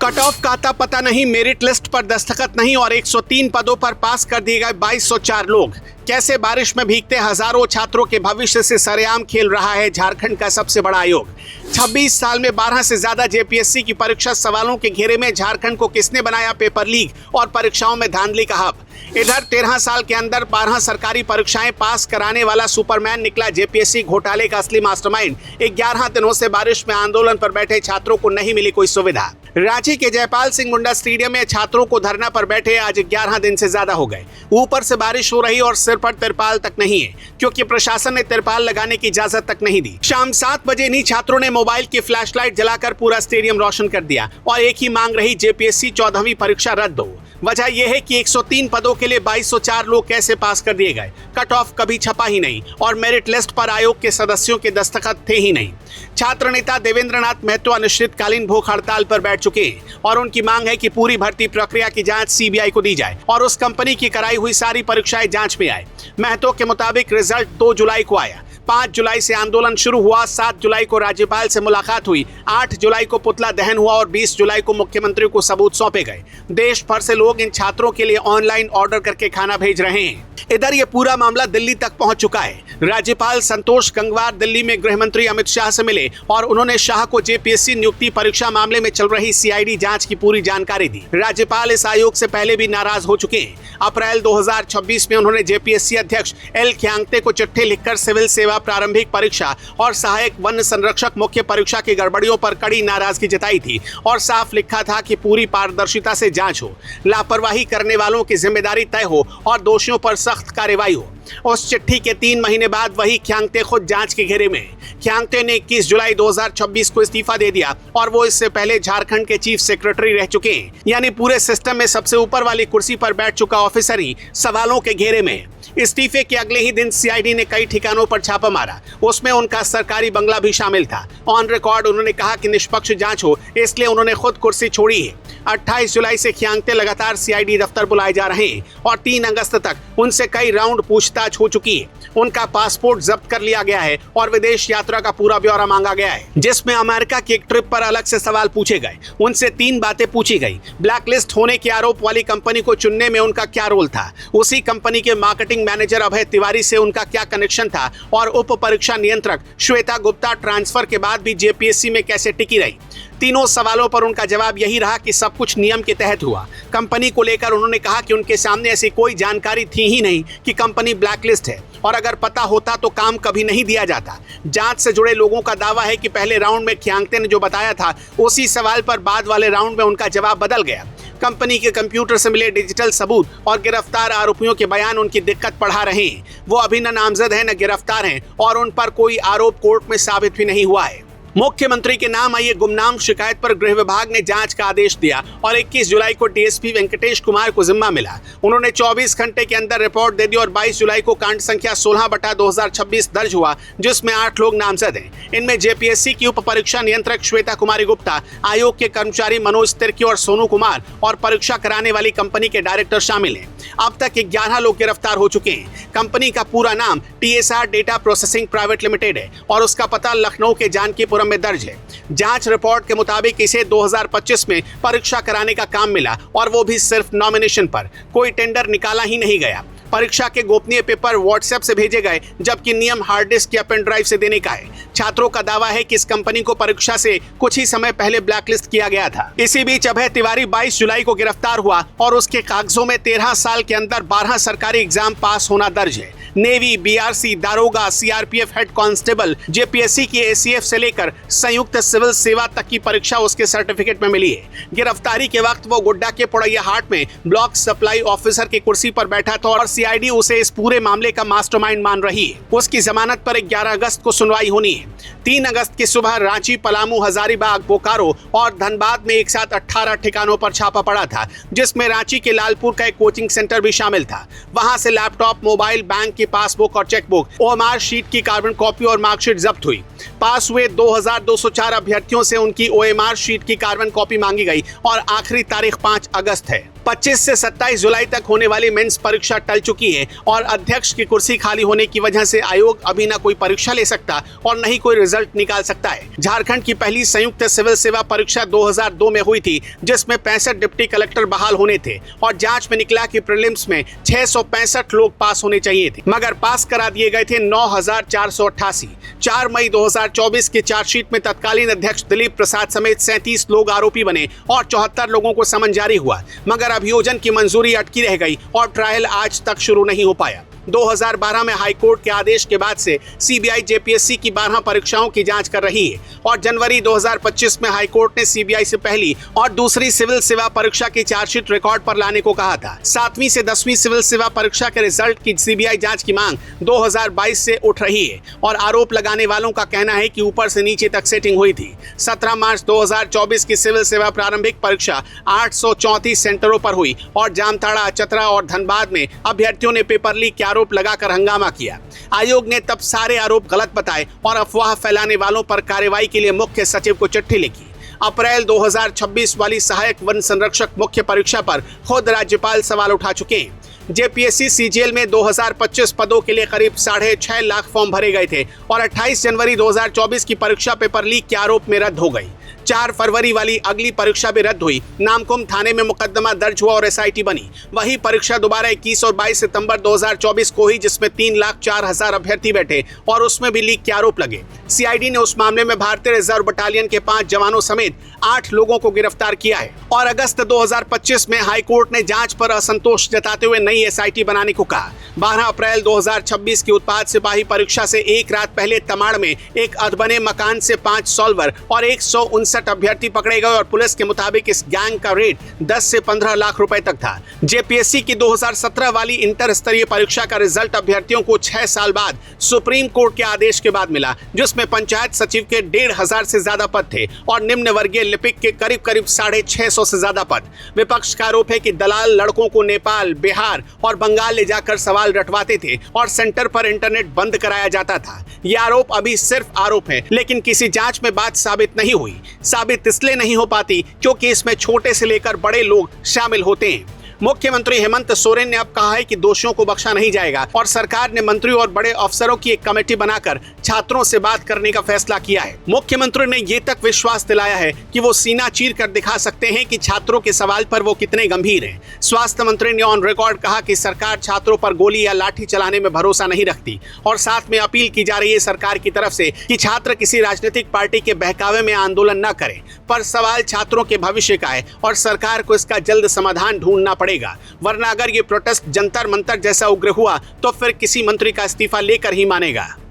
Cut off का आता पता नहीं, मेरिट लिस्ट पर दस्तखत नहीं और 103 पदों पर पास कर दिए गए 2204 लोग। कैसे बारिश में भीगते हजारों छात्रों के भविष्य से सरेआम खेल रहा है झारखंड का सबसे बड़ा आयोग। 26 साल में 12 से ज्यादा जेपीएससी की परीक्षा सवालों के घेरे में झारखंड को किसने बनाया पेपर लीक और परीक्षाओं में धांधली का हब। इधर 13 साल के अंदर 12 सरकारी परीक्षाएं पास कराने वाला सुपरमैन निकला जेपीएससी घोटाले का असली मास्टरमाइंड। 11 दिनों से बारिश में आंदोलन पर बैठे छात्रों को नहीं मिली कोई सुविधा। रांची के जयपाल सिंह मुंडा स्टेडियम में छात्रों को धरना पर बैठे आज 11 दिन से ज्यादा हो गए। ऊपर से बारिश हो रही और सिर पर तिरपाल तक नहीं है, क्योंकि प्रशासन ने तिरपाल लगाने की इजाजत तक नहीं दी। शाम 7 बजे इन्हीं छात्रों ने मोबाइल की फ्लैशलाइट जलाकर पूरा स्टेडियम रोशन कर दिया और एक ही मांग रही, जेपीएससी 14वीं परीक्षा रद्द हो। वजह यह है कि 103 पदों के लिए 2204 लोग कैसे पास कर दिए गए। कट ऑफ कभी छपा ही नहीं और मेरिट लिस्ट पर आयोग के सदस्यों के दस्तखत थे ही नहीं। छात्र नेता देवेंद्र नाथ महतो अनिश्चितकालीन भूख हड़ताल पर बैठ चुके हैं और उनकी मांग है कि पूरी भर्ती प्रक्रिया की जांच सीबीआई को दी जाए और उस कंपनी की कराई हुई सारी परीक्षाएं जांच में आए। महतो के मुताबिक रिजल्ट 2 जुलाई को आया। 5 जुलाई से आंदोलन शुरू हुआ। 7 जुलाई को राज्यपाल से मुलाकात हुई। 8 जुलाई को पुतला दहन हुआ और 20 जुलाई को मुख्यमंत्री को सबूत सौंपे गए। देश भर से लोग इन छात्रों के लिए ऑनलाइन ऑर्डर करके खाना भेज रहे हैं। इधर ये पूरा मामला दिल्ली तक पहुंच चुका है। राज्यपाल संतोष गंगवार दिल्ली में गृह मंत्री अमित शाह से मिले और उन्होंने शाह को जेपीएससी नियुक्ति परीक्षा मामले में चल रही सीआईडी जांच की पूरी जानकारी दी। राज्यपाल इस आयोग से पहले भी नाराज हो चुके हैं। अप्रैल 2026 में उन्होंने जेपीएससी अध्यक्ष एल ख्यांगते को चिट्ठी लिखकर सिविल सेवा प्रारंभिक परीक्षा और सहायक वन संरक्षक मुख्य परीक्षा की गड़बड़ियों पर कड़ी नाराजगी जताई थी और साफ लिखा था कि पूरी पारदर्शिता से जांच हो, लापरवाही करने वालों की जिम्मेदारी तय हो और दोषियों पर सख्त कार्रवाई हो। उस चिट्ठी के 3 महीने बाद वही ख्यांगते खुद जांच के घेरे में। ख्यांगते ने 21 जुलाई 2026 को इस्तीफा दे दिया और वो इससे पहले झारखंड के चीफ सेक्रेटरी रह चुके हैं, यानी पूरे सिस्टम में सबसे ऊपर वाली कुर्सी पर बैठ चुका ऑफिसर ही सवालों के घेरे में। इस्तीफे के अगले ही दिन सीआईडी ने कई ठिकानों पर छापा मारा, उसमें उनका सरकारी बंगला भी शामिल था। ऑन रिकॉर्ड उन्होंने कहा कि निष्पक्ष जांच हो, इसलिए उन्होंने खुद कुर्सी छोड़ी है। 28 जुलाई से ख्यांगते लगातार सीआईडी दफ्तर बुलाए जा रहे हैं और 3 अगस्त तक उनसे कई राउंड पूछताछ हो चुकी है। उनका पासपोर्ट जब्त कर लिया गया है और विदेश यात्रा का पूरा ब्यौरा मांगा गया है, जिसमें अमेरिका की एक ट्रिप पर अलग से सवाल पूछे गए। उनसे 3 बातें पूछी गई। ब्लैकलिस्ट होने के आरोप वाली कंपनी को चुनने में उनका क्या रोल था, उसी कंपनी के मार्केटिंग मैनेजर अभय तिवारी से उनका क्या कनेक्शन था और उप परीक्षा नियंत्रक श्वेता गुप्ता ट्रांसफर के बाद भी जेपीएससी में कैसे टिकी रही। तीनों सवालों पर उनका जवाब यही रहा कि सब कुछ नियम के तहत हुआ। कंपनी को लेकर उन्होंने कहा कि उनके सामने ऐसी कोई जानकारी थी ही नहीं कि कंपनी ब्लैकलिस्ट है और अगर पता होता तो काम कभी नहीं दिया जाता। जांच से जुड़े लोगों का दावा है कि पहले राउंड में ख्यांगते ने जो बताया था, उसी सवाल पर बाद वाले राउंड में उनका जवाब बदल गया। कंपनी के कंप्यूटर से मिले डिजिटल सबूत और गिरफ्तार आरोपियों के बयान उनकी दिक्कत बढ़ा रहे हैं। वो अभी न नामजद है न गिरफ्तार हैं और उन पर कोई आरोप कोर्ट में साबित भी नहीं हुआ है। मुख्यमंत्री के नाम आई गुमनाम शिकायत पर गृह विभाग ने जांच का आदेश दिया और 21 जुलाई को डीएसपी वेंकटेश कुमार को जिम्मा मिला। उन्होंने 24 घंटे के अंदर रिपोर्ट दे दी और 22 जुलाई को कांड संख्या 16/2026 दर्ज हुआ, जिसमें 8 लोग नामजद हैं। इनमें जेपीएससी की उप परीक्षा नियंत्रक श्वेता कुमारी गुप्ता, आयोग के कर्मचारी मनोज तिर्की और सोनू कुमार और परीक्षा कराने वाली कंपनी के डायरेक्टर शामिल हैं। अब तक 11 लोग गिरफ्तार हो चुके हैं। कंपनी का पूरा नाम TSR data processing private limited है और उसका पता लखनऊ के जानकीपुरम में दर्ज है। जांच रिपोर्ट के मुताबिक इसे 2025 में परीक्षा कराने का काम मिला और वो भी सिर्फ नॉमिनेशन पर। कोई टेंडर निकाला ही नहीं गया। परीक्षा के गोपनीय पेपर व्हाट्सएप से भेजे गए, जबकि नियम हार्ड डिस्क या पेन ड्राइव से देने का है। छात्रों का दावा है कि इस कंपनी को परीक्षा से कुछ ही समय पहले ब्लैकलिस्ट किया गया था। इसी बीच अभय तिवारी 22 जुलाई को गिरफ्तार हुआ और उसके कागजों में 13 साल के अंदर 12 सरकारी एग्जाम पास होना दर्ज है। नेवी, बीआरसी, दारोगा, सीआरपीएफ हेड कांस्टेबल, जेपीएससी की एसीएफ से लेकर संयुक्त सिविल सेवा तक की परीक्षा उसके सर्टिफिकेट में मिली है। गिरफ्तारी के वक्त वो गोड्डा के पोड़ैया हाट में ब्लॉक सप्लाई ऑफिसर की कुर्सी पर बैठा था और सीआईडी उसे इस पूरे मामले का मास्टरमाइंड मान रही है। उसकी जमानत पर 11 अगस्त को सुनवाई होनी है। 3 अगस्त की सुबह रांची, पलामू, हजारीबाग, बोकारो और धनबाद में एक साथ 18 ठिकानों पर छापा पड़ा था, जिसमें रांची के लालपुर का एक कोचिंग सेंटर भी शामिल था। वहां से लैपटॉप, मोबाइल, बैंक की पासबुक और चेकबुक, ओएमआर शीट की कार्बन कॉपी और मार्कशीट जब्त हुई। पास हुए 2204 अभ्यर्थियों से उनकी ओएमआर शीट की कार्बन कॉपी मांगी गई और आखिरी तारीख 5 अगस्त है। 25 से 27 जुलाई तक होने वाली मेंस परीक्षा टल चुकी है और अध्यक्ष की कुर्सी खाली होने की वजह से आयोग अभी न कोई परीक्षा ले सकता और न ही कोई रिजल्ट निकाल सकता है। झारखंड की पहली संयुक्त सिविल सेवा परीक्षा 2002 में हुई थी, जिसमें 65 डिप्टी कलेक्टर बहाल होने थे और जांच में निकला कि प्रीलिम्स में 665 लोग पास होने चाहिए थे, मगर पास करा दिए गए थे 9488। 4 मई 2024 की चार्जशीट में तत्कालीन अध्यक्ष दिलीप प्रसाद समेत 37 लोग आरोपी बने और 74 लोगों को समन जारी हुआ, मगर अभियोजन की मंजूरी अटकी रह गई और ट्रायल आज तक शुरू नहीं हो पाया। 2012 में हाईकोर्ट के आदेश के बाद से सीबीआई जेपीएससी की 12 परीक्षाओं की जांच कर रही है और जनवरी 2025 में हाईकोर्ट ने सीबीआई से पहली और दूसरी सिविल सेवा परीक्षा की चार्जशीट रिकॉर्ड पर लाने को कहा था। 7वीं से 10वीं सिविल सेवा परीक्षा के रिजल्ट की सीबीआई जांच की मांग 2022 से उठ रही है और आरोप लगाने वालों का कहना है कि ऊपर से नीचे तक सेटिंग हुई थी। 17 मार्च 2024 की सिविल सेवा प्रारंभिक परीक्षा 834 सेंटरों पर हुई और जामताड़ा, चतरा और धनबाद में अभ्यर्थियों ने पेपर लीक के आरोप लगाकर हंगामा किया। आयोग ने तब सारे आरोप गलत बताए और अफवाह फैलाने वालों पर कार्रवाई के लिए मुख्य सचिव को चिट्ठी लिखी। अप्रैल 2026 वाली सहायक वन संरक्षक मुख्य परीक्षा पर खुद राज्यपाल सवाल उठा चुके हैं। जेपीएससी सीजीएल में 2025 पदों के लिए करीब 6.5 लाख फॉर्म भरे गए थे और 28 जनवरी 2024 की परीक्षा पेपर लीक के आरोप में रद्द हो गई। 4 फरवरी वाली अगली परीक्षा भी रद्द हुई। नामकुम थाने में मुकदमा दर्ज हुआ और एसआईटी बनी। वही परीक्षा दोबारा 21 और 22 सितंबर 2024 को हुई, जिसमें 3,04,000 अभ्यर्थी बैठे और उसमें भी लीक के आरोप लगे। सीआईडी ने उस मामले में भारतीय रिजर्व बटालियन के 5 जवानों समेत 8 लोगों को गिरफ्तार किया है और अगस्त 2025 में हाईकोर्ट ने जांच पर असंतोष जताते हुए नई एसआईटी बनाने को कहा। 12 अप्रैल 2026 की उत्पाद सिपाही परीक्षा से एक रात पहले तमाड़ में एक अधबने मकान से 5 सॉल्वर और 159 अभ्यर्थी पकड़े गए और पुलिस के मुताबिक इस गैंग का रेट 10 से 15 लाख रुपए तक था। जेपीएससी की 2017 वाली इंटर स्तरीय परीक्षा का रिजल्ट अभ्यर्थियों को 6 साल बाद सुप्रीम कोर्ट के आदेश के बाद मिला, जिसमें पंचायत सचिव के 1,500 से ज्यादा पद थे और निम्न वर्गीय लिपिक के करीब 650 से ज्यादा पद। विपक्ष का आरोप है कि दलाल लड़कों को नेपाल, बिहार और बंगाल ले जाकर सवाल रटवाते थे और सेंटर पर इंटरनेट बंद कराया जाता था। ये आरोप अभी सिर्फ आरोप है, लेकिन किसी जांच में बात साबित नहीं हुई। साबित इसलिए नहीं हो पाती क्योंकि इसमें छोटे से लेकर बड़े लोग शामिल होते हैं। मुख्यमंत्री हेमंत सोरेन ने अब कहा है कि दोषियों को बख्शा नहीं जाएगा और सरकार ने मंत्रियों और बड़े अफसरों की एक कमेटी बनाकर छात्रों से बात करने का फैसला किया है। मुख्यमंत्री ने ये तक विश्वास दिलाया है कि वो सीना चीर कर दिखा सकते हैं कि छात्रों के सवाल पर वो कितने गंभीर हैं। स्वास्थ्य मंत्री ने ऑन रिकॉर्ड कहा कि सरकार छात्रों पर गोली या लाठी चलाने में भरोसा नहीं रखती और साथ में अपील की जा रही है सरकार की तरफ से कि छात्र किसी राजनीतिक पार्टी के बहकावे में आंदोलन न करें। पर सवाल छात्रों के भविष्य का है और सरकार को इसका जल्द समाधान ढूंढना पड़ेगा, वरना अगर ये प्रोटेस्ट जंतर मंतर जैसा उग्र हुआ तो फिर किसी मंत्री का इस्तीफा लेकर ही मानेगा।